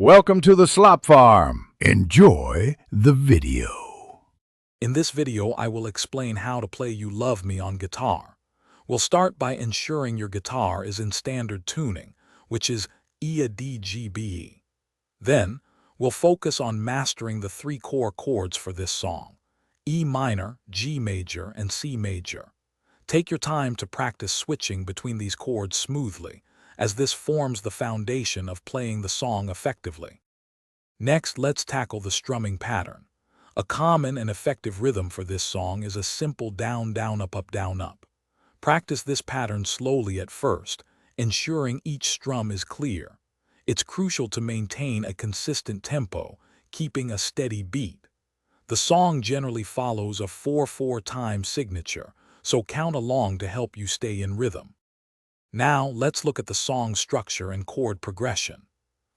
Welcome to the Slop Farm. Enjoy the video. In this video, I will explain how to play You Love Me on guitar. We'll start by ensuring your guitar is in standard tuning, which is E-A-D-G-B-E. Then, we'll focus on mastering the three core chords for this song: E minor, G major, and C major. Take your time to practice switching between these chords smoothly, as this forms the foundation of playing the song effectively. Next, let's tackle the strumming pattern. A common and effective rhythm for this song is a simple down, down, up, up, down, up. Practice this pattern slowly at first, ensuring each strum is clear. It's crucial to maintain a consistent tempo, keeping a steady beat. The song generally follows a 4/4 time signature, so count along to help you stay in rhythm. Now, let's look at the song structure and chord progression.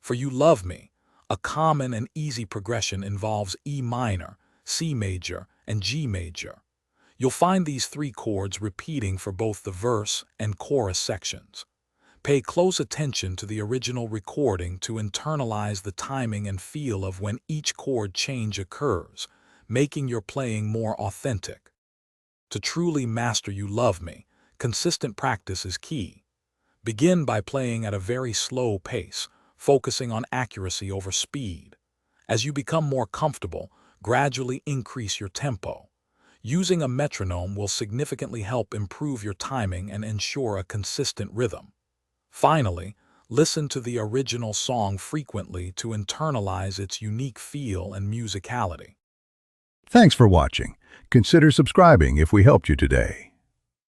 For You Love Me, a common and easy progression involves E minor, C major, and G major. You'll find these three chords repeating for both the verse and chorus sections. Pay close attention to the original recording to internalize the timing and feel of when each chord change occurs, making your playing more authentic. To truly master You Love Me, consistent practice is key. Begin by playing at a very slow pace, focusing on accuracy over speed. As you become more comfortable, gradually increase your tempo. Using a metronome will significantly help improve your timing and ensure a consistent rhythm. Finally, listen to the original song frequently to internalize its unique feel and musicality. Thanks for watching. Consider subscribing if we helped you today.